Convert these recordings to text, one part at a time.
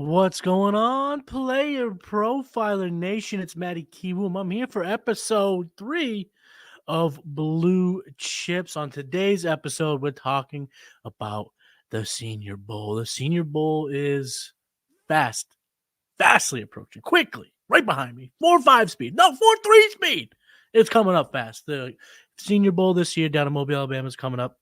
What's going on, Player Profiler Nation? It's Matty Kiwoom. I'm here for episode 3 of Blue Chips. On today's episode, we're talking about the Senior Bowl. The Senior Bowl is fastly approaching, quickly, right behind me. 4.5 speed. No, 4.3 speed. It's coming up fast. The Senior Bowl this year down in Mobile, Alabama is coming up.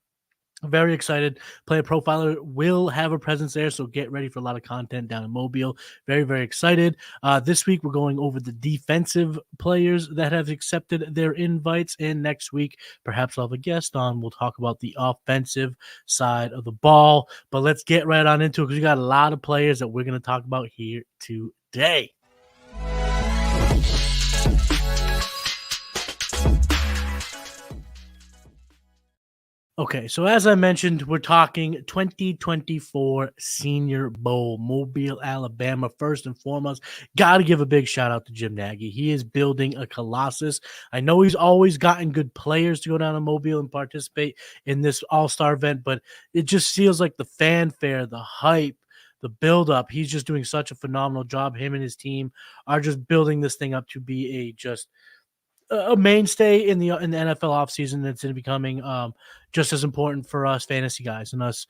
I'm very excited. Player Profiler will have a presence there, so get ready for a lot of content down in Mobile. Very, very excited. This week, we're going over the defensive players that have accepted their invites, and next week, perhaps I'll have a guest on. We'll talk about the offensive side of the ball, but let's get right on into it because we got a lot of players that we're going to talk about here today. Okay, so as I mentioned, we're talking 2024 Senior Bowl, Mobile, Alabama. First and foremost, got to give a big shout out to Jim Nagy. He is building a colossus. I know he's always gotten good players to go down to Mobile and participate in this all-star event, but it just feels like the fanfare, the hype, the build-up, he's just doing such a phenomenal job. Him and his team are just building this thing up to be a mainstay in the NFL offseason that's becoming just as important for us fantasy guys and us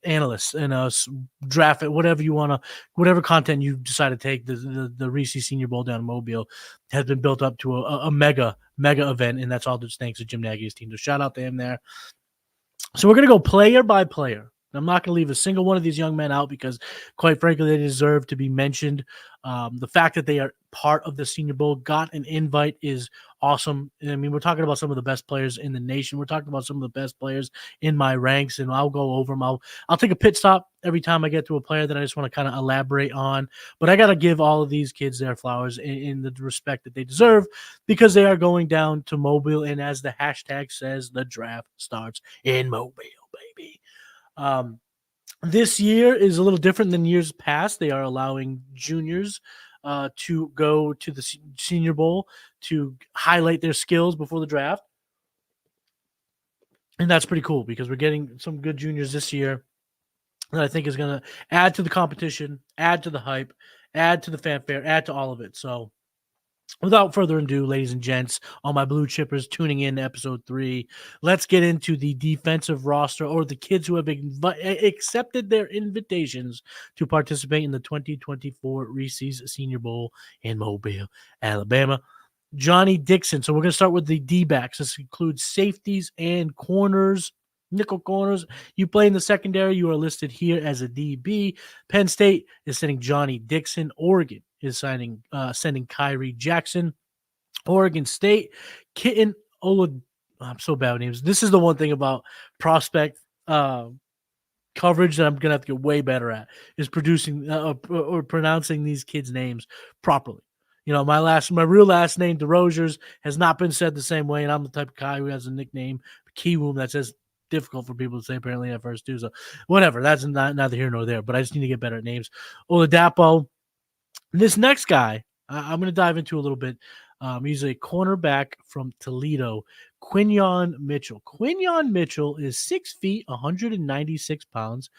analysts and us draft it, whatever content you decide to take. The Reese Senior Bowl down in Mobile has been built up to a mega event, and that's all just thanks to Jim Nagy's team. So shout out to him there. So we're going to go player by player. I'm not going to leave a single one of these young men out because, quite frankly, they deserve to be mentioned. The fact that they are part of the Senior Bowl, got an invite, is awesome. I mean, we're talking about some of the best players in the nation. We're talking about some of the best players in my ranks, and I'll go over them. I'll take a pit stop every time I get to a player that I just want to kind of elaborate on. But I got to give all of these kids their flowers in the respect that they deserve because they are going down to Mobile, and as the hashtag says, the draft starts in Mobile, baby. This year is a little different than years past. They are allowing juniors to go to the Senior Bowl to highlight their skills before the draft. And that's pretty cool because we're getting some good juniors this year that I think is going to add to the competition, add to the hype, add to the fanfare, add to all of it. So without further ado, ladies and gents, all my blue chippers tuning in to episode 3, let's get into the defensive roster, or the kids who have accepted their invitations to participate in the 2024 Reese's Senior Bowl in Mobile, Alabama. Johnny Dixon. So we're going to start with the D-backs. This includes safeties and corners, nickel corners. You play in the secondary, you are listed here as a DB. Penn State is sending Johnny Dixon. Oregon is sending Kyrie Jackson. Oregon State, Kitten Ola. I'm so bad with names. This is the one thing about prospect coverage that I'm gonna have to get way better at, is producing or pronouncing these kids' names properly. You know, my real last name, DeRozier's, has not been said the same way, and I'm the type of guy who has a nickname, Kiwoom, that's as difficult for people to say apparently at first too. So whatever, that's neither here nor there. But I just need to get better at names. Oladapo. This next guy, I'm going to dive into a little bit. He's a cornerback from Toledo, Quinyon Mitchell. Quinyon Mitchell is 6 feet, 196 pounds.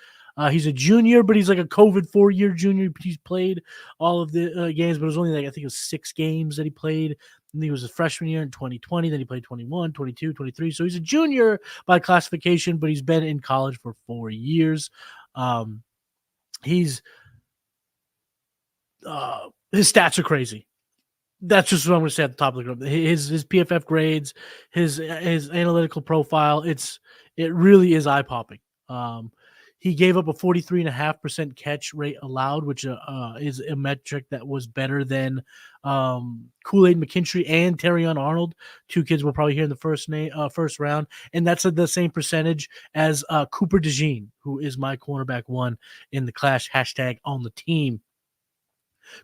He's a junior, but he's like a COVID 4-year junior. He's played all of the games, but it was only I think it was 6 games that he played. And he was a freshman year in 2020. Then he played 21, 22, 23. So he's a junior by classification, but he's been in college for 4 years. His stats are crazy. That's just what I'm going to say at the top of the group. His PFF grades, his analytical profile, it really is eye popping. He gave up a 43.5% catch rate allowed, which is a metric that was better than Kool-Aid McKinstry and Terrion Arnold, 2 kids we'll probably hear in the first round, and that's the same percentage as Cooper DeJean, who is my cornerback 1 in the clash hashtag on the team.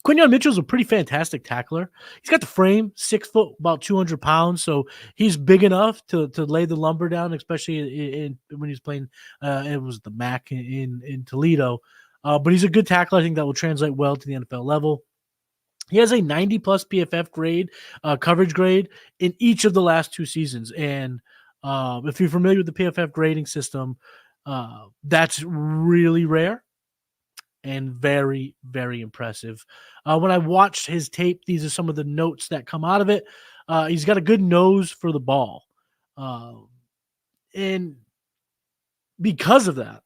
Quinyon Mitchell's a pretty fantastic tackler. He's got the frame, 6 foot, about 200 pounds, so he's big enough to lay the lumber down, especially when he's playing. It was the MAC in Toledo, but he's a good tackler. I think that will translate well to the NFL level. He has a 90-plus PFF grade, coverage grade in each of the last 2 seasons, and if you're familiar with the PFF grading system, that's really rare. and very, very impressive. When I watched his tape, these are some of the notes that come out of it. He's got a good nose for the ball. And because of that,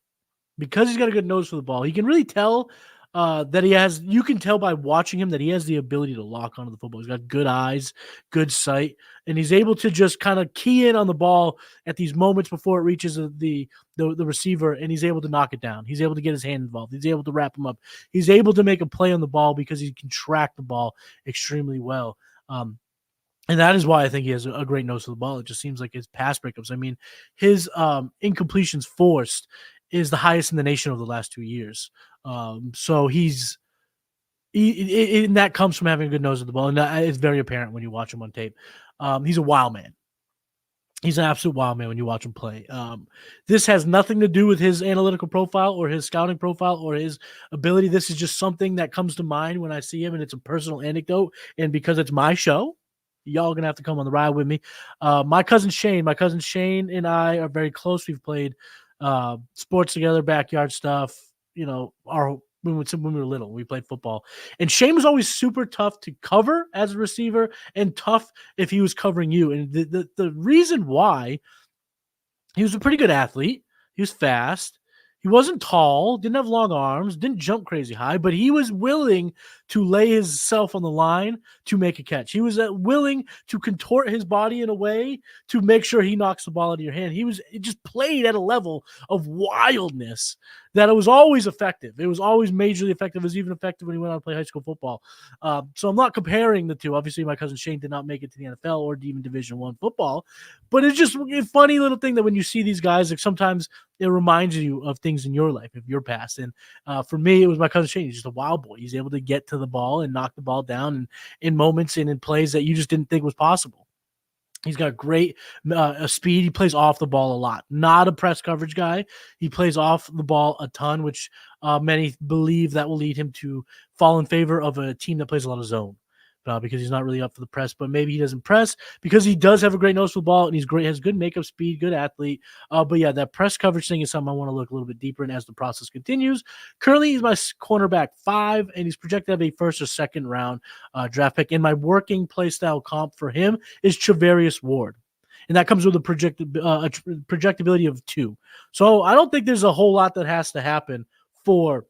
because he's got a good nose for the ball, he can really tell that you can tell by watching him that he has the ability to lock onto the football. He's got good eyes, good sight, and he's able to just kind of key in on the ball at these moments before it reaches the receiver, and he's able to knock it down. He's able to get his hand involved. He's able to wrap him up. He's able to make a play on the ball because he can track the ball extremely well. And that is why I think he has a great nose for the ball. It just seems like his pass breakups. I mean, his incompletions forced is the highest in the nation over the last 2 years. So and that comes from having a good nose of the ball, and that is very apparent when you watch him on tape. He's a wild man. He's an absolute wild man when you watch him play. This has nothing to do with his analytical profile or his scouting profile or his ability. This is just something that comes to mind when I see him, and it's a personal anecdote. And because it's my show, y'all are going to have to come on the ride with me. My cousin Shane and I are very close. We've played sports together, backyard stuff, when we were little, we played football. And Shane was always super tough to cover as a receiver and tough if he was covering you. And the reason why, he was a pretty good athlete. He was fast. He wasn't tall, didn't have long arms, didn't jump crazy high, but he was willing to lay himself on the line to make a catch. He was willing to contort his body in a way to make sure he knocks the ball out of your hand. It just played at a level of wildness that it was always effective. It was always majorly effective. It was even effective when he went on to play high school football. So I'm not comparing the two. Obviously, my cousin Shane did not make it to the NFL or even Division I football, but it's just a funny little thing that when you see these guys, like sometimes it reminds you of things in your life, of your past. And for me, it was my cousin Shane. He's just a wild boy. He's able to get to the ball and knock the ball down in moments and in plays that you just didn't think was possible. He's got great speed. He plays off the ball a lot. Not a press coverage guy. He plays off the ball a ton, which many believe that will lead him to fall in favor of a team that plays a lot of zone. Because he's not really up for the press, but maybe he doesn't press because he does have a great nose for the ball and he's great, has good makeup speed, good athlete. But yeah, that press coverage thing is something I want to look a little bit deeper in as the process continues. Currently, he's my cornerback 5, and he's projected to have a first or second round draft pick. And my working play style comp for him is Charvarius Ward. And that comes with a projectability of 2. So I don't think there's a whole lot that has to happen for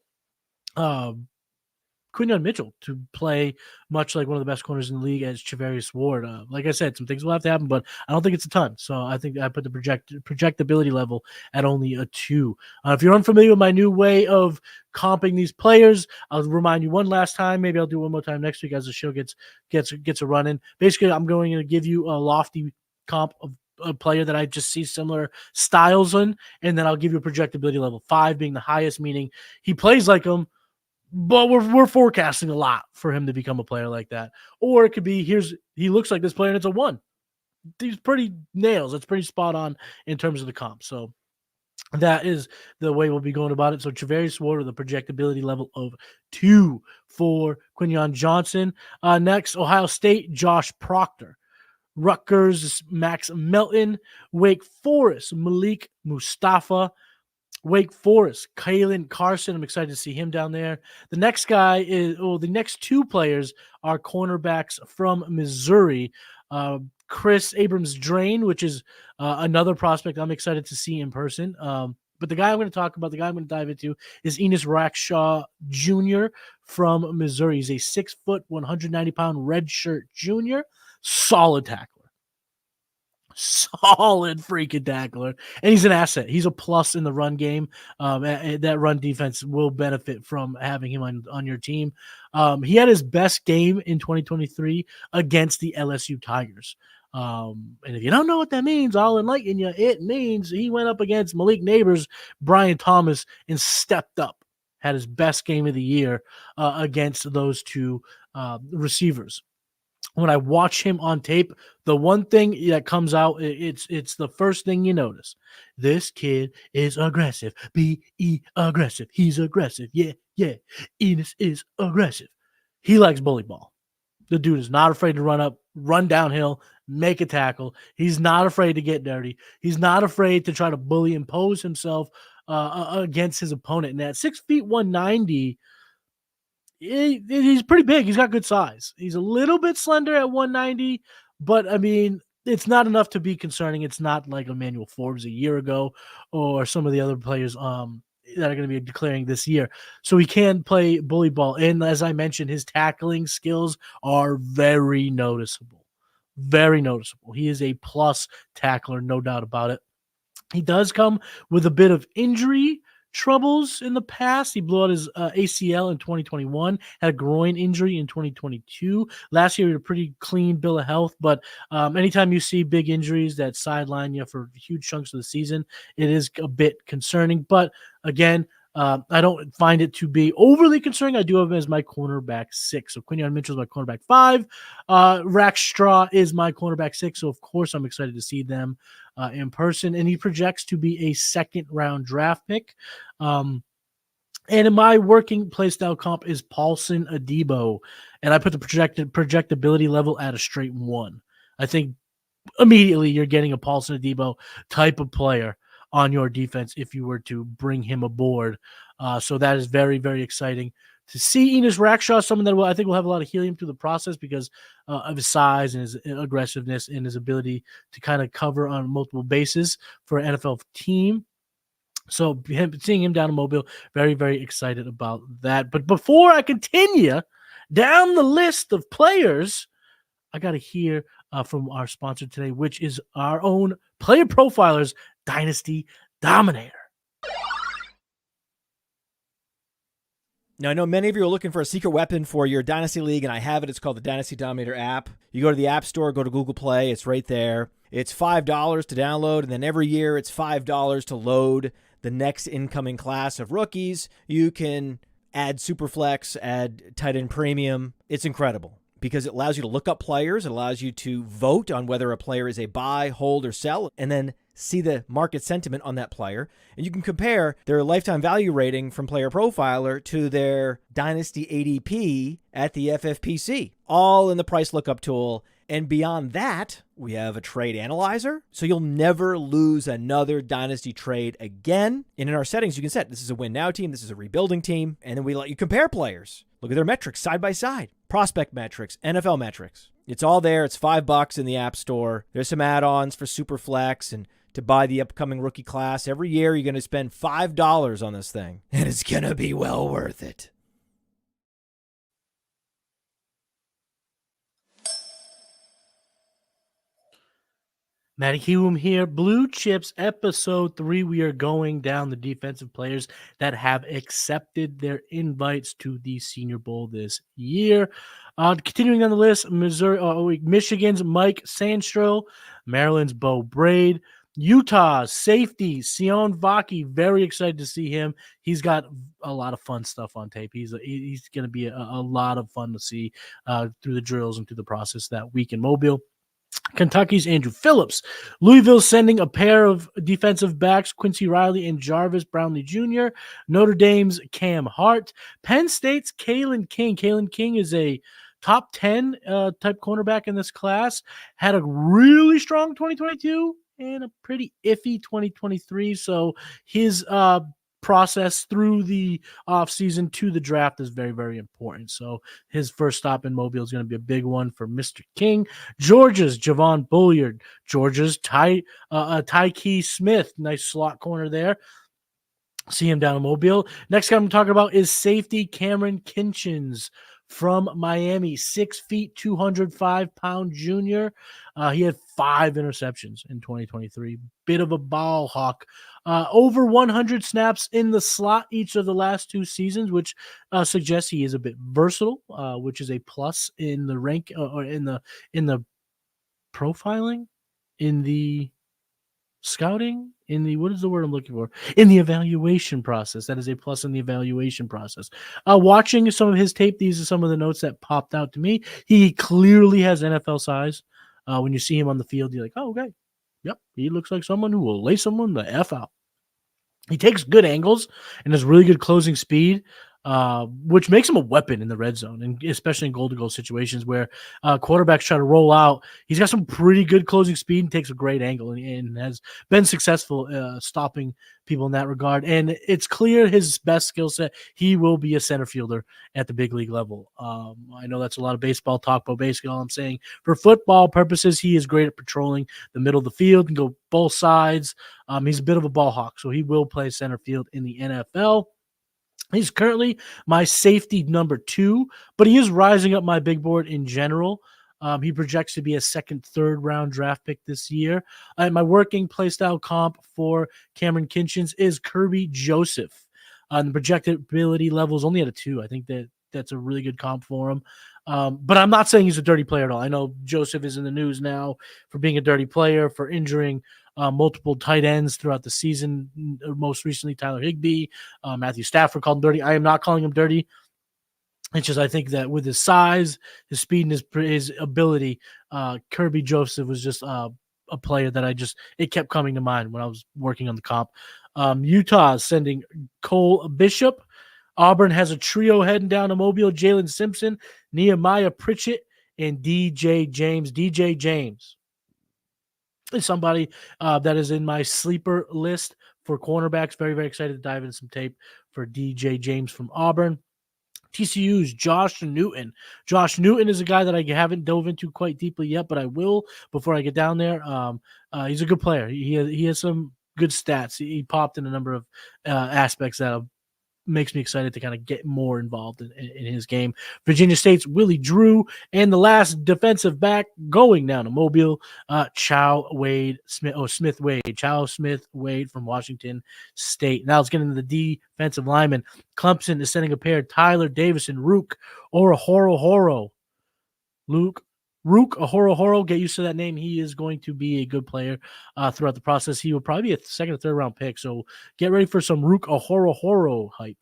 Quinyon Mitchell to play much like one of the best corners in the league as Charvarius Ward. Like I said, some things will have to happen, but I don't think it's a ton. So I think I put the projectability level at only a 2. If you're unfamiliar with my new way of comping these players, I'll remind you one last time. Maybe I'll do one more time next week as the show gets a run in. Basically, I'm going to give you a lofty comp of a player that I just see similar styles in, and then I'll give you a projectability level 5 being the highest, meaning he plays like him, but we're forecasting a lot for him to become a player like that. Or it could be, he looks like this player and it's a 1. He's pretty nails. It's pretty spot on in terms of the comp. So that is the way we'll be going about it. So Charvarius Ward with a projectability level of 2 for Quinyon Johnson. Next, Ohio State, Josh Proctor. Rutgers, Max Melton. Wake Forest, Malik Mustafa. Wake Forest, Kalen Carson. I'm excited to see him down there. The next guy the next 2 players are cornerbacks from Missouri. Chris Abrams-Drain, which is another prospect I'm excited to see in person. But the guy I'm going to talk about, the guy I'm going to dive into is Enos Rackshaw Jr. from Missouri. He's a 6 foot, 190-pound redshirt junior. Solid tackler. Solid freaking tackler, and he's an asset. He's a plus in the run game. That run defense will benefit from having him on your team. He had his best game in 2023 against the LSU Tigers. And if you don't know what that means, I'll enlighten you. It means he went up against Malik Neighbors, Brian Thomas, and stepped up. Had his best game of the year against those 2 receivers. When I watch him on tape, the one thing that comes out, it's the first thing you notice. This kid is aggressive. Be aggressive. He's aggressive. Yeah. Enos is aggressive. He likes bully ball. The dude is not afraid to run up, run downhill, make a tackle. He's not afraid to get dirty. He's not afraid to try to bully, impose himself against his opponent. And at 6 feet 190, he's pretty big. He's got good size. He's a little bit slender at 190, but I mean, it's not enough to be concerning. It's not like Emmanuel Forbes a year ago or some of the other players that are going to be declaring this year. So he can play bully ball. And as I mentioned, his tackling skills are very noticeable. Very noticeable. He is a plus tackler, no doubt about it. He does come with a bit of injury troubles in the past. He blew out his ACL in 2021, had a groin injury in 2022. Last year, he had a pretty clean bill of health, but anytime you see big injuries that sideline you for huge chunks of the season, it is a bit concerning. But again, I don't find it to be overly concerning. I do have him as my cornerback 6. So Quinion Mitchell is my cornerback 5. Rackstraw is my cornerback 6. So of course I'm excited to see them in person. And he projects to be a second-round draft pick. And in my working play style comp is Paulson Adebo. And I put the projectability level at a straight 1. I think immediately you're getting a Paulson Adebo type of player on your defense if you were to bring him aboard. So that is very, very exciting to see. Enos Rackshaw, someone that I think will have a lot of helium through the process because of his size and his aggressiveness and his ability to kind of cover on multiple bases for an NFL team. So seeing him down in Mobile, very, very excited about that. But before I continue down the list of players, I got to hear from our sponsor today, which is our own Player Profilers Dynasty Dominator. Now, I know many of you are looking for a secret weapon for your Dynasty League, and I have it. It's called the Dynasty Dominator app. You go to the App Store, go to Google Play. It's right there. It's $5 to download, and then every year it's $5 to load the next incoming class of rookies. You can add superflex, add tight end premium. It's incredible because it allows you to look up players. It allows you to vote on whether a player is a buy, hold, or sell, and then see the market sentiment on that player. And you can compare their lifetime value rating from Player Profiler to their Dynasty ADP at the FFPC, all in the price lookup tool. And beyond that, we have a trade analyzer, so you'll never lose another Dynasty trade again. And in our settings, you can set this is a win now team, this is a rebuilding team, and then we let you compare players. Look at their metrics side by side, prospect metrics, NFL metrics. It's all there. It's $5 in the App Store. There's some add-ons for Superflex and to buy the upcoming rookie class. Every year, you're going to spend $5 on this thing, and it's going to be well worth it. Matty Kiwoom here. Blue Chips episode 3. We are going down the defensive players that have accepted their invites to the Senior Bowl this year. Continuing on the list, Michigan's Mike Sandstro, Maryland's Bo Braid, Utah's safety Sion Vaki. Very excited to see him. He's got a lot of fun stuff on tape. He's going to be a lot of fun to see through the drills and through the process that week in Mobile. Kentucky's Andrew Phillips. Louisville sending a pair of defensive backs, Quincy Riley and Jarvis Brownlee Jr. Notre Dame's Cam Hart. Penn State's Kalen King. Kalen King is a top 10 type cornerback in this class. Had a really strong 2022 and a pretty iffy 2023. So his process through the offseason to the draft is very, very important. So his first stop in Mobile is going to be a big one for Mr. King. Georgia's Javon Bulliard. Georgia's Tyke Smith. Nice slot corner there. See him down in Mobile. Next guy I'm talking about is safety Cameron Kinchins from Miami, 6 feet, 205-pound junior. He had 5 interceptions in 2023. Bit of a ball hawk. Over 100 snaps in the slot each of the last 2 seasons, which suggests he is a bit versatile, which is a plus in the rank or in the profiling, in the scouting, in the what is the word I'm looking for? In the evaluation process. That is a plus in the evaluation process. Watching some of his tape, these are some of the notes that popped out to me. He clearly has NFL size. When you see him on the field, you're like, oh, okay. Yep, he looks like someone who will lay someone the F out. He takes good angles and has really good closing speed. which makes him a weapon in the red zone, and especially in goal-to-goal situations where quarterbacks try to roll out. He's got some pretty good closing speed and takes a great angle, and has been successful stopping people in that regard. And it's clear his best skill set, he will be a center fielder at the big league level. I know that's a lot of baseball talk, but basically all I'm saying, for football purposes, he is great at patrolling the middle of the field and go both sides. He's a bit of a ball hawk, so he will play center field in the NFL. He's currently my safety number 2, but he is rising up my big board in general. He projects to be a second, third round draft pick this year. My working playstyle comp for Cameron Kinchins is Kirby Joseph. The projected ability level is only at a 2. I think that's a really good comp for him. But I'm not saying he's a dirty player at all. I know Joseph is in the news now for being a dirty player, for injuring multiple tight ends throughout the season. Most recently, Tyler Higbee, Matthew Stafford called him dirty. I am not calling him dirty. It's just I think that with his size, his speed, and his ability, Kirby Joseph was just a player that it kept coming to mind when I was working on the comp. Utah is sending Cole Bishop. Auburn has a trio heading down to Mobile: Jalen Simpson, Nehemiah Pritchett, and DJ James. DJ James is somebody that is in my sleeper list for cornerbacks. Very, very excited to dive into some tape for DJ James from Auburn. TCU's Josh Newton. Josh Newton is a guy that I haven't dove into quite deeply yet, but I will before I get down there. He's a good player. He has some good stats. He popped in a number of aspects that makes me excited to kind of get more involved in his game. Virginia State's Willie Drew, and the last defensive back going down to Mobile, Chow Smith Wade from Washington State. Now let's get into the defensive lineman. Clemson is sending a pair: Tyler Davison, Rook Ahorohoro. Rook Ahorohoro, get used to that name. He is going to be a good player throughout the process. He will probably be a second or third round pick, so get ready for some Rook Ahorohoro hype.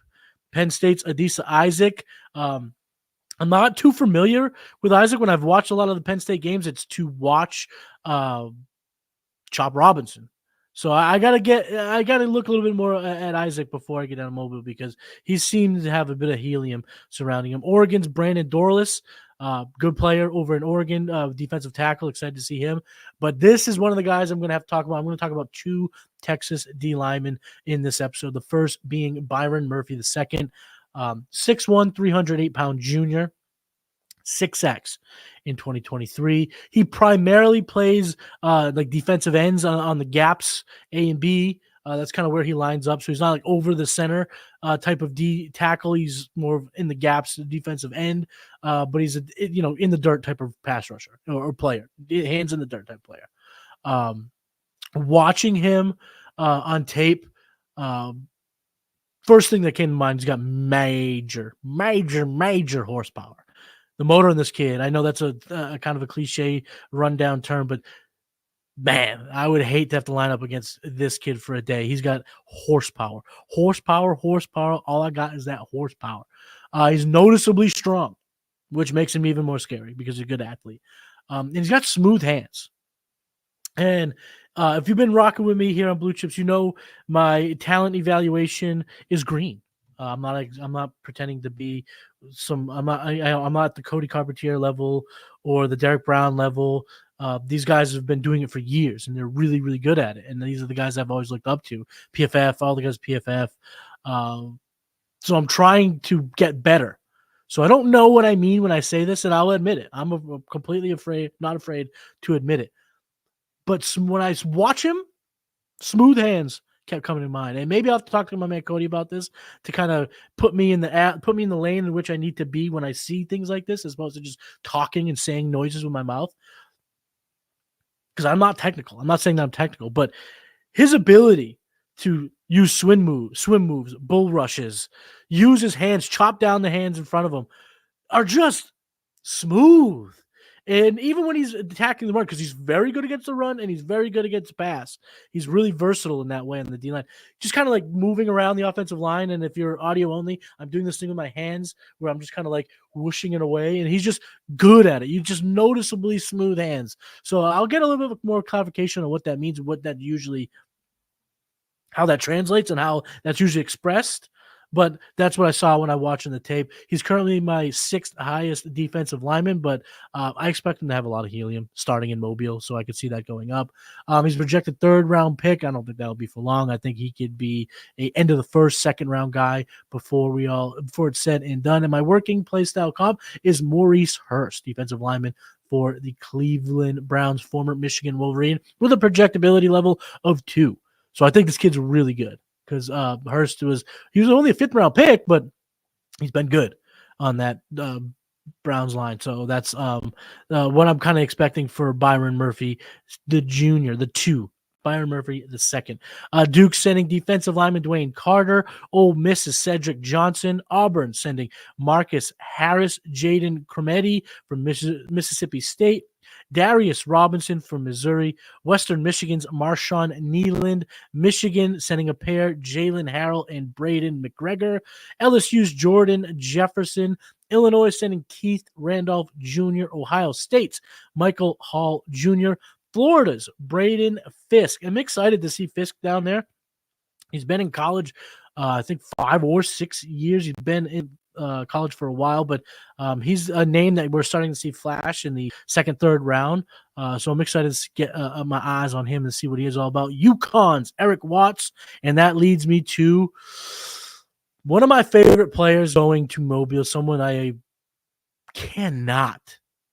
Penn State's Adisa Isaac. I'm not too familiar with Isaac. When I've watched a lot of the Penn State games, it's to watch Chop Robinson. So I gotta look a little bit more at Isaac before I get down to Mobile, because he seems to have a bit of helium surrounding him. Oregon's Brandon Dorlus. Good player over in Oregon, defensive tackle. Excited to see him. But this is one of the guys I'm going to have to talk about. I'm going to talk about 2 Texas D linemen in this episode. The first being Byron Murphy, the second, 6'1", 308-pound junior, 6X in 2023. He primarily plays like defensive ends on the gaps, A and B. That's kind of where he lines up. So he's not like over the center type of D tackle. He's more in the gaps, the defensive end. But he's in the dirt type of pass rusher or player, hands in the dirt type player. Watching him on tape, first thing that came to mind, he's got major horsepower. The motor in this kid, I know that's a kind of a cliche rundown term, but man, I would hate to have to line up against this kid for a day. He's got horsepower. All I got is that horsepower. He's noticeably strong, which makes him even more scary because he's a good athlete. And he's got smooth hands. And if you've been rocking with me here on Blue Chips, you know my talent evaluation is green. I'm not pretending to be I'm not the Cody Carpentier level or the Derek Brown level. These guys have been doing it for years, and they're really, really good at it. And these are the guys I've always looked up to. PFF, all the guys PFF. So I'm trying to get better. So I don't know what I mean when I say this, and I'll admit it. I'm completely not afraid to admit it. But when I watch him, smooth hands kept coming to mind. And maybe I'll have to talk to my man Cody about this to kind of put me in the lane in which I need to be when I see things like this, as opposed to just talking and saying noises with my mouth. Because I'm not technical. I'm not saying that I'm technical, but his ability to use swim moves, bull rushes, use his hands, chop down the hands in front of him, are just smooth. And even when he's attacking the run, because he's very good against the run and he's very good against the pass, he's really versatile in that way on the D line. Just kind of like moving around the offensive line. And if you're audio only, I'm doing this thing with my hands where I'm just kind of like whooshing it away. And he's just good at it. You just noticeably smooth hands. So I'll get a little bit more clarification on what that means and how that translates and how that's usually expressed but that's what I saw when I watched the tape. He's currently my 6th highest defensive lineman, but I expect him to have a lot of helium starting in Mobile, so I could see that going up. He's projected 3rd round pick. I don't think that'll be for long. I think he could be a end of the 1st, 2nd round guy before it's said and done. And my working play style comp is Maurice Hurst, defensive lineman for the Cleveland Browns, former Michigan Wolverine, with a projectability level of 2. So I think this kid's really good because Hurst was only a 5th round pick, but he's been good on that Browns line. So that's what I'm kind of expecting for Byron Murphy, the junior, the 2. Byron Murphy, the 2nd. Duke sending defensive lineman Dwayne Carter. Ole Miss is Cedric Johnson. Auburn sending Marcus Harris. Jaden Crometti from Mississippi State. Darius Robinson from Missouri. Western Michigan's Marshawn Nealand. Michigan sending a pair, Jalen Harrell and Braden McGregor. LSU's Jordan Jefferson. Illinois sending Keith Randolph Jr. Ohio State's Michael Hall Jr. Florida's Braden Fisk. I'm excited to see Fisk down there. He's been in college, I think 5 or 6 years. He's been in college for a while, but he's a name that we're starting to see flash in the 2nd, 3rd round. So I'm excited to get my eyes on him and see what he is all about. UConn's Eric Watts, and that leads me to one of my favorite players going to Mobile, someone I cannot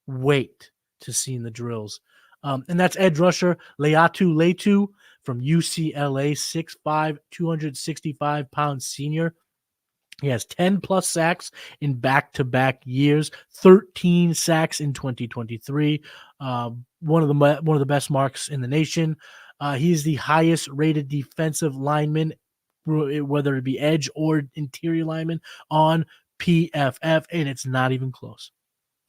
wait to see in the drills. And that's edge rusher Laiatu from UCLA, 6'5", 265-pound senior. He has 10-plus sacks in back-to-back years, 13 sacks in 2023. One of the best marks in the nation. He is the highest-rated defensive lineman, whether it be edge or interior lineman, on PFF, and it's not even close.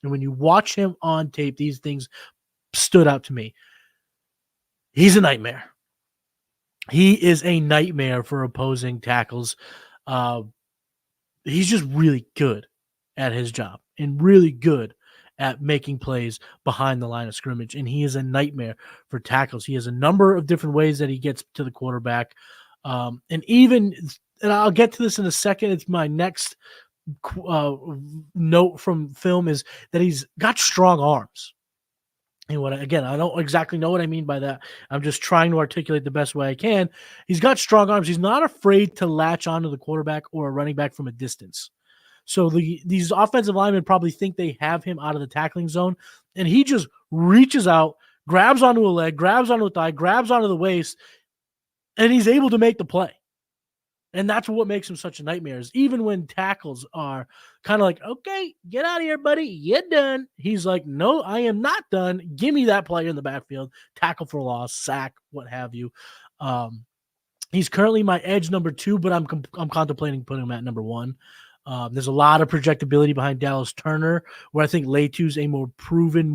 And when you watch him on tape, these things stood out to me. He's a nightmare. He is a nightmare for opposing tackles. He's just really good at his job and really good at making plays behind the line of scrimmage. And he is a nightmare for tackles. He has a number of different ways that he gets to the quarterback. And I'll get to this in a second. It's my next note from film is that he's got strong arms. And I don't exactly know what I mean by that. I'm just trying to articulate the best way I can. He's got strong arms. He's not afraid to latch onto the quarterback or a running back from a distance. So these offensive linemen probably think they have him out of the tackling zone, and he just reaches out, grabs onto a leg, grabs onto a thigh, grabs onto the waist, and he's able to make the play. And that's what makes him such a nightmare is even when tackles are kind of like, okay, get out of here, buddy. You're done. He's like, no, I am not done. Give me that player in the backfield, tackle for loss, sack, what have you. He's currently my edge number 2, but I'm contemplating putting him at number 1. There's a lot of projectability behind Dallas Turner, where I think Latu's a more proven,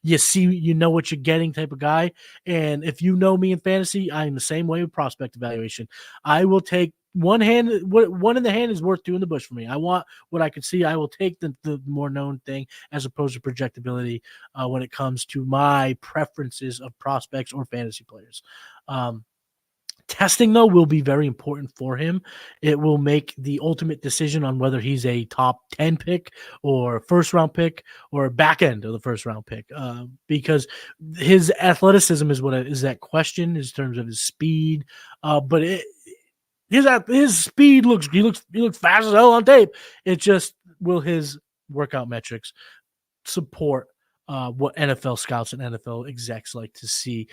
you know what you're getting type of guy. And if you know me in fantasy, I'm the same way with prospect evaluation. I will take one in the hand is worth 2 in the bush for me. I want what I can see. I will take the more known thing as opposed to projectability when it comes to my preferences of prospects or fantasy players. Testing, though, will be very important for him. It will make the ultimate decision on whether he's a top 10 pick or first-round pick or back end of the first-round pick because his athleticism is that question in terms of his speed. But his speed looks fast as hell on tape. It just will his workout metrics support what NFL scouts and NFL execs like to see.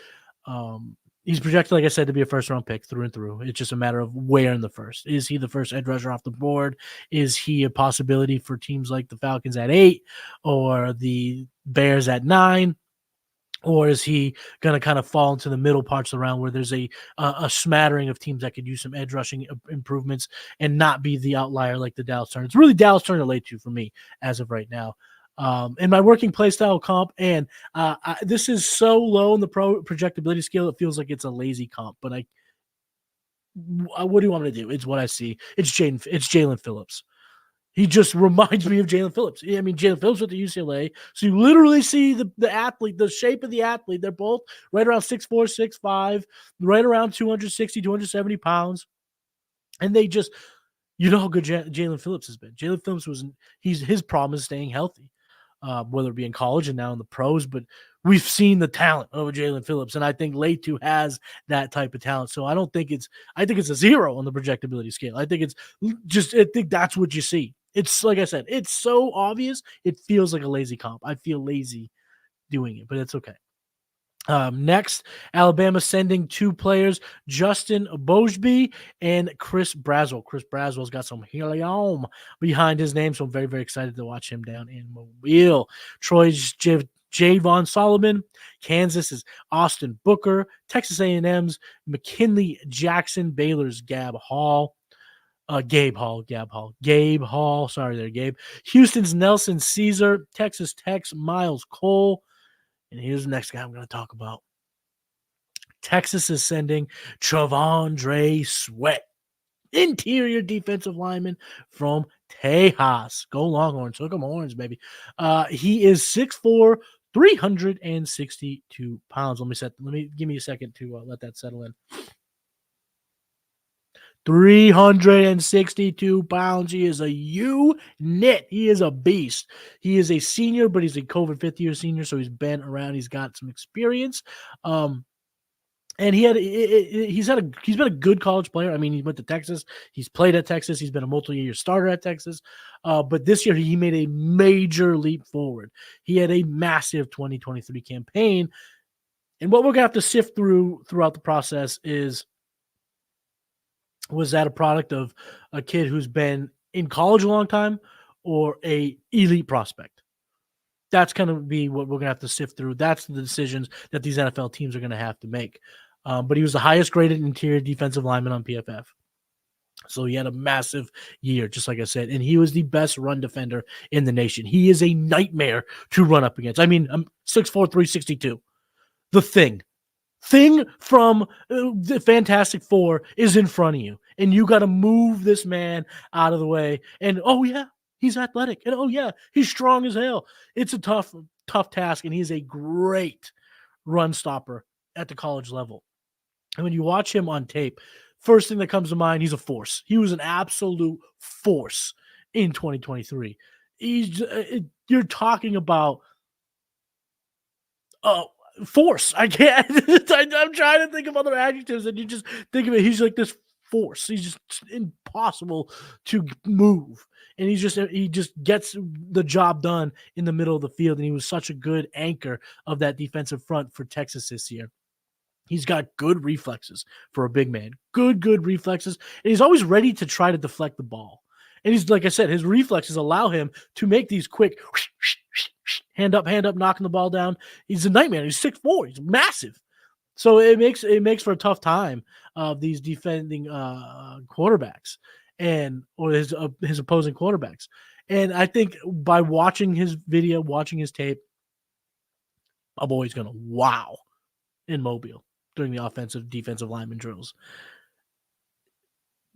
He's projected, like I said, to be a first-round pick through and through. It's just a matter of where in the first. Is he the first edge rusher off the board? Is he a possibility for teams like the Falcons at 8 or the Bears at 9? Or is he going to kind of fall into the middle parts of the round where there's a smattering of teams that could use some edge rushing improvements and not be the outlier like the Dallas Turner? It's really Dallas Turner Latu for me as of right now. In my working play style comp, and this is so low in the projectability scale, it feels like it's a lazy comp. But what do you want me to do? It's what I see. It's Jalen Phillips. He just reminds me of Jalen Phillips. I mean, Jalen Phillips went to UCLA, so you literally see the athlete, the shape of the athlete. They're both right around 6'4", 6'5", right around 260, 270 pounds, and You know how good Jalen Phillips has been. Jalen Phillips his problem is staying healthy, whether it be in college and now in the pros. But we've seen the talent of Jalen Phillips, and I think Latu has that type of talent. So I think it's a 0 on the projectability scale. I think that's what you see. It's like I said, it's so obvious. It feels like a lazy comp. I feel lazy doing it, but it's okay. Next, Alabama sending 2 players, Justin Bojby and Chris Braswell. Chris Braswell's got some helium behind his name, so I'm very, very excited to watch him down in Mobile. Troy's Javon Solomon. Kansas is Austin Booker. Texas A&M's McKinley Jackson. Baylor's Gabe Hall. Sorry there, Gabe. Houston's Nelson Caesar. Texas Tech's Miles Cole. And here's the next guy I'm going to talk about. Texas is sending Travondre Sweat, interior defensive lineman from Tejas. Go Longhorns. Hook 'em horns, baby. He is 6'4", 362 pounds. Give me a second to let that settle in. 362 pounds. He is a unit. He is a beast. He is a senior, but he's a COVID fifth-year senior, so he's been around. He's got some experience. And he's been a good college player. I mean, he went to Texas. He's played at Texas. He's been a multi-year starter at Texas. But this year, he made a major leap forward. He had a massive 2023 campaign. And what we're going to have to sift throughout the process was that a product of a kid who's been in college a long time or a elite prospect? That's going to be what we're going to have to sift through. That's the decisions that these NFL teams are going to have to make. But he was the highest graded interior defensive lineman on PFF. So he had a massive year, just like I said, and he was the best run defender in the nation. He is a nightmare to run up against. I mean, I'm 6'4", 362. The thing from the Fantastic Four is in front of you, and you got to move this man out of the way. And oh yeah, he's athletic, and oh yeah, he's strong as hell. It's a tough task, and he's a great run stopper at the college level. And when you watch him on tape, first thing that comes to mind, he's a force. He was an absolute force in 2023. You're talking about force. I can't. I'm trying to think of other adjectives, and you just think of it. He's like this force. He's just impossible to move, and he just gets the job done in the middle of the field. And he was such a good anchor of that defensive front for Texas this year. He's got good reflexes for a big man. Good reflexes, and he's always ready to try to deflect the ball. And he's, like I said, his reflexes allow him to make these quick hand up, knocking the ball down. He's a nightmare. He's 6'4". He's massive. So it makes for a tough time of these defending quarterbacks or his opposing quarterbacks. And I think by watching his video, watching his tape, my boy's going to wow in Mobile during the offensive defensive lineman drills.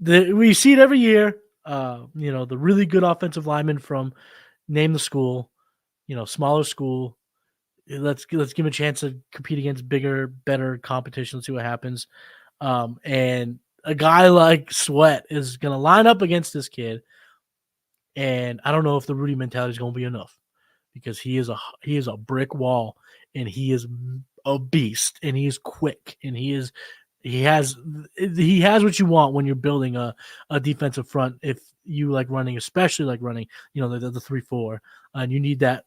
We see it every year. The really good offensive lineman from name the school, smaller school. Let's give him a chance to compete against bigger, better competition. See what happens. And a guy like Sweat is going to line up against this kid. And I don't know if the Rudy mentality is going to be enough, because he is a brick wall, and he is a beast, and he is quick, and he has what you want when you're building a defensive front. If you like running, especially like running, the 3-4, and you need that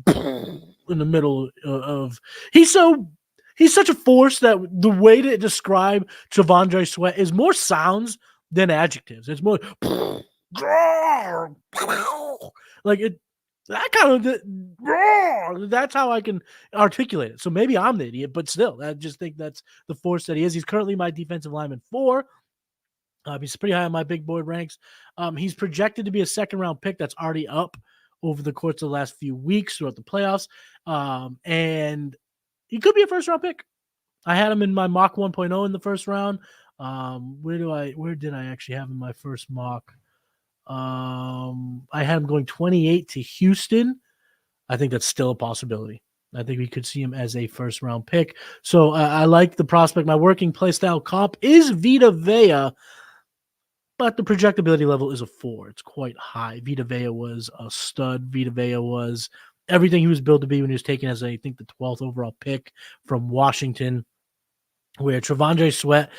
in the middle of. He's such a force that the way to describe Travondre Sweat is more sounds than adjectives. It's more like it. That kind of that's how I can articulate it. So maybe I'm the idiot, but still, I just think that's the force that he is. He's currently my defensive lineman 4. He's pretty high on my big board ranks. He's projected to be a second-round pick that's already up over the course of the last few weeks throughout the playoffs. And he could be a first-round pick. I had him in my mock 1.0 in the first round. Where did I actually have him in my first mock? I had him going 28 to Houston. I think that's still a possibility. I think we could see him as a first-round pick. So I like the prospect. My working play style comp is Vita Vea, but the projectability level is a 4. It's quite high. Vita Vea was a stud. Vita Vea was everything he was built to be when he was taken as, I think, the 12th overall pick from Washington, where Trevondre Sweat,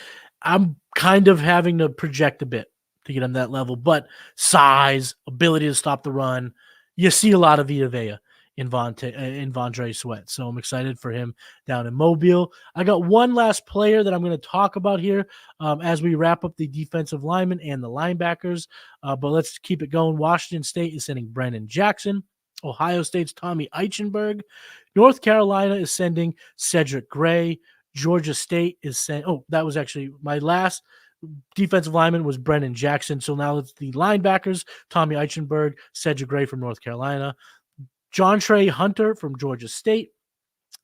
I'm kind of having to project a bit to get him that level, but size, ability to stop the run, you see a lot of Vita Vea in Vondre Sweat. So I'm excited for him down in Mobile. I got one last player that I'm going to talk about here as we wrap up the defensive linemen and the linebackers. But let's keep it going. Washington State is sending Brennan Jackson. Ohio State's Tommy Eichenberg. North Carolina is sending Cedric Gray. Georgia State is sending – oh, that was actually my last defensive lineman was Brennan Jackson. So now it's the linebackers, Tommy Eichenberg, Cedric Gray from North Carolina. John Trey Hunter from Georgia State,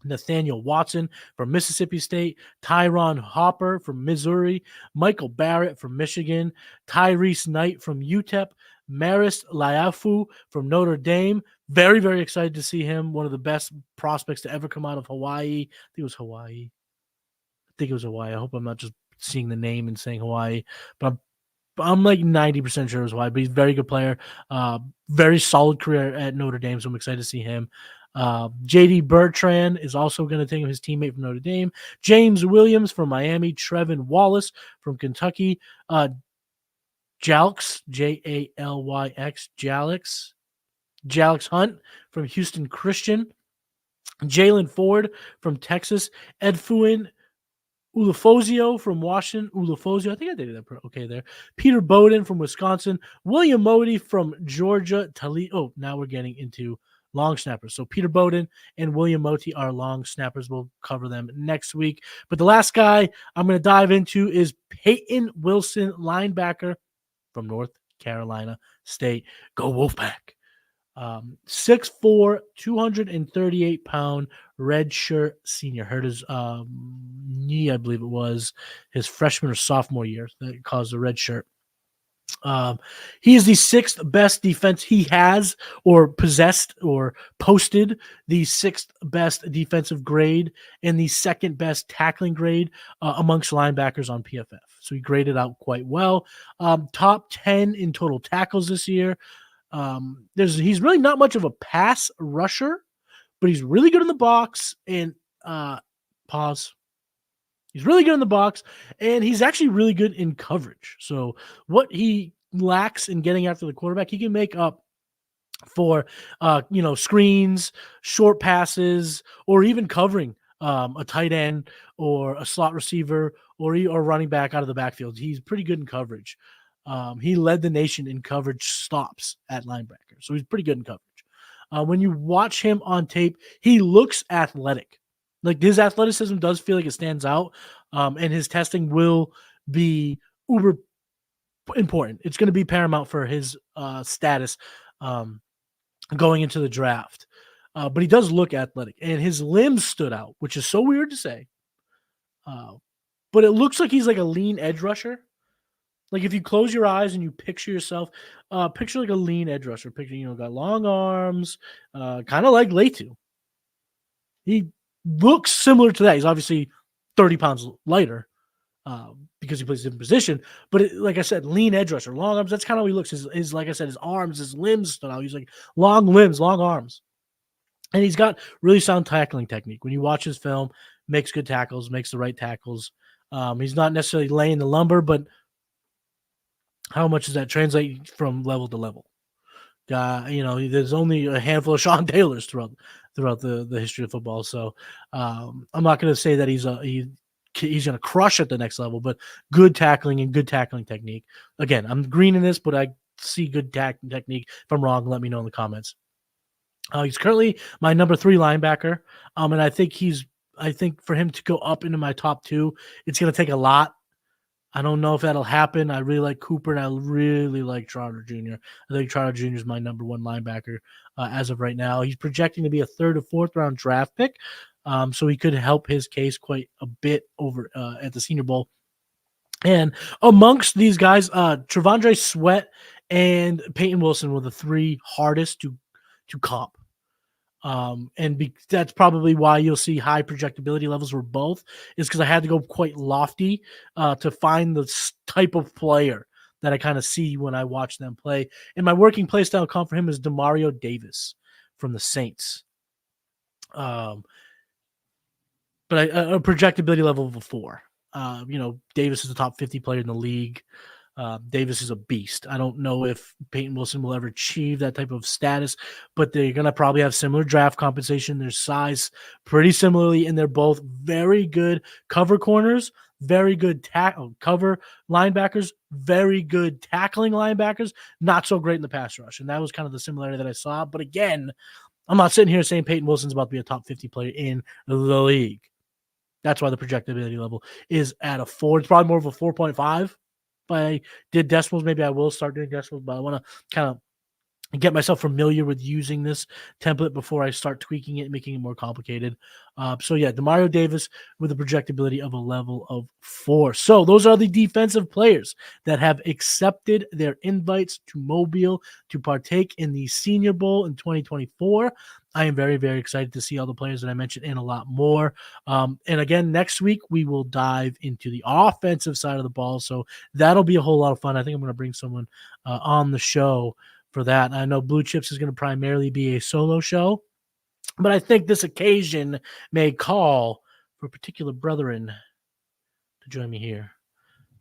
Nathaniel Watson from Mississippi State, Tyron Hopper from Missouri, Michael Barrett from Michigan, Tyrese Knight from UTEP, Maris Laiatu from Notre Dame. Very, very excited to see him. One of the best prospects to ever come out of Hawaii. I think it was Hawaii. I hope I'm not just seeing the name and saying Hawaii, but I'm like 90% sure it was Hawaii, but he's a very good player. Very solid career at Notre Dame, so I'm excited to see him. J.D. Bertrand is also going to take his teammate from Notre Dame. James Williams from Miami. Trevin Wallace from Kentucky. Jalix, J-A-L-Y-X, Jalix Hunt from Houston Christian. Jalen Ford from Texas. Edfuin Ulufozio from Washington. I think I did that okay there. Peter Bowden from Wisconsin. William Modi from Georgia. Now we're getting into long snappers. So Peter Bowden and William Moti are long snappers. We'll cover them next week. But the last guy I'm going to dive into is Peyton Wilson, linebacker from North Carolina State. Go Wolfpack. 6'4", 238-pound redshirt senior. Hurt his knee, I believe it was, his freshman or sophomore year that caused a red shirt. He is the 6th best defense. He has or possessed or posted the 6th best defensive grade and the 2nd best tackling grade amongst linebackers on PFF. So he graded out quite well. Top 10 in total tackles this year. He's really not much of a pass rusher, but he's really good in the box and He's really good in the box, and he's actually really good in coverage. So what he lacks in getting after the quarterback, he can make up for, screens, short passes, or even covering a tight end or a slot receiver or running back out of the backfield. He's pretty good in coverage. He led the nation in coverage stops at linebacker, so he's pretty good in coverage. When you watch him on tape, he looks athletic. Like his athleticism does feel like it stands out, and his testing will be uber important. It's going to be paramount for his status going into the draft. But he does look athletic, and his limbs stood out, which is so weird to say. But it looks like he's like a lean edge rusher. Like if you close your eyes and you picture yourself, picture like a lean edge rusher. Picture, got long arms, kind of like Latu. He looks similar to that. He's obviously 30 pounds lighter because he plays a different position. But like I said, lean edge rusher, long arms. That's kind of how he looks. His like I said, his arms, his limbs stood out. He's like long limbs, long arms. And he's got really sound tackling technique. When you watch his film, makes good tackles, makes the right tackles. He's not necessarily laying the lumber, but how much does that translate from level to level? There's only a handful of Sean Taylors throughout the history of football. So I'm not going to say that he's going to crush at the next level, but good tackling and good tackling technique. Again, I'm green in this, but I see good tackling technique. If I'm wrong, let me know in the comments. He's currently my number 3 linebacker. And I think for him to go up into my top 2, it's going to take a lot. I don't know if that'll happen. I really like Cooper, and I really like Trotter Jr. I think Trotter Jr. is my number 1 linebacker as of right now. He's projecting to be a 3rd or 4th round draft pick, so he could help his case quite a bit over at the Senior Bowl. And amongst these guys, Trevondre Sweat and Peyton Wilson were the 3 hardest to comp. That's probably why you'll see high projectability levels for both, is because I had to go quite lofty to find the type of player that I kind of see when I watch them play. And my working play style comp for him is Demario Davis from the Saints. But a projectability level of a 4. Davis is a top 50 player in the league. Davis is a beast. I don't know if Peyton Wilson will ever achieve that type of status, but they're going to probably have similar draft compensation. Their size pretty similarly, and they're both very good cover corners, very good cover linebackers, very good tackling linebackers, not so great in the pass rush. And that was kind of the similarity that I saw. But again, I'm not sitting here saying Peyton Wilson's about to be a top 50 player in the league. That's why the projectability level is at a 4. It's probably more of a 4.5. If I did decimals, maybe I will start doing decimals, but I want to kind of get myself familiar with using this template before I start tweaking it and making it more complicated. Demario Davis with a projectability of a level of 4. So those are the defensive players that have accepted their invites to Mobile to partake in the Senior Bowl in 2024. I am very, very excited to see all the players that I mentioned and a lot more. And again, next week, we will dive into the offensive side of the ball. So that'll be a whole lot of fun. I think I'm going to bring someone on the show for that. I know Blue Chips is going to primarily be a solo show, but I think this occasion may call for a particular brethren to join me here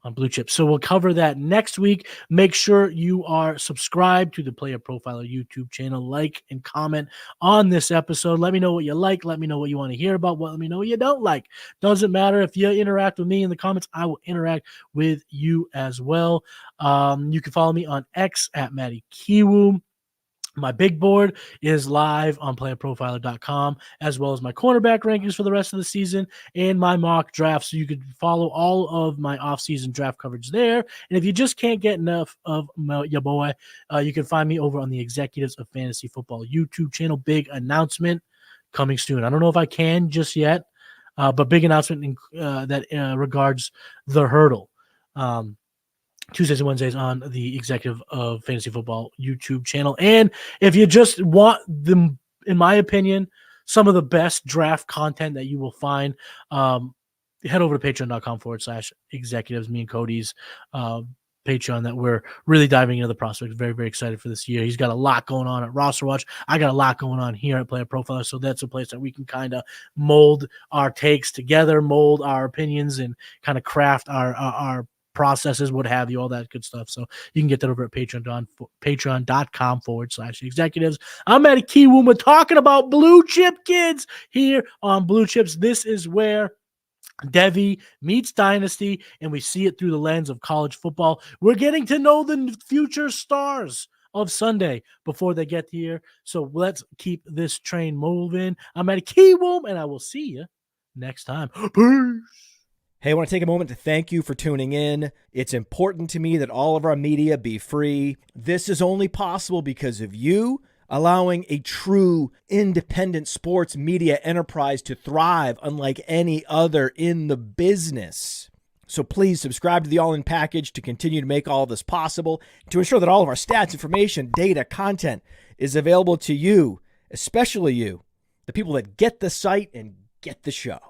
on Blue Chips. So we'll cover that next week. Make sure you are subscribed to the Player Profiler YouTube channel. Like and comment on this episode. Let me know what you like. Let me know what you want to hear about. Let me know what you don't like. Doesn't matter. If you interact with me in the comments, I will interact with you as well. You can follow me on X at Matty Kiwoom. My big board is live on playerprofiler.com, as well as my cornerback rankings for the rest of the season and my mock draft. So you could follow all of my off-season draft coverage there. And if you just can't get enough of your boy, you can find me over on the Executives of Fantasy Football YouTube channel. Big announcement coming soon. I don't know if I can just yet, but big announcement that regards the hurdle. Tuesdays and Wednesdays on the Executive of Fantasy Football YouTube channel. And if you just want them, in my opinion, some of the best draft content that you will find, head over to patreon.com/executives, me and Cody's Patreon, that we're really diving into the prospects. Very, very excited for this year. He's got a lot going on at Roster Watch. I got a lot going on here at Player Profiler. So that's a place that we can kind of mold our takes together, mold our opinions, and kind of craft our processes, what have you, all that good stuff. So you can get that over at patreon.com/executives. I'm Matty Kiwoom. We're talking about Blue Chip Kids here on Blue Chips. This is where Devy meets Dynasty, and we see it through the lens of college football. We're getting to know the future stars of Sunday before they get here. So let's keep this train moving. I'm Matty Kiwoom, and I will see you next time. Peace. Hey, I want to take a moment to thank you for tuning in. It's important to me that all of our media be free. This is only possible because of you allowing a true independent sports media enterprise to thrive unlike any other in the business. So please subscribe to the All-In Package to continue to make all of this possible, to ensure that all of our stats, information, data, content is available to you, especially you, the people that get the site and get the show.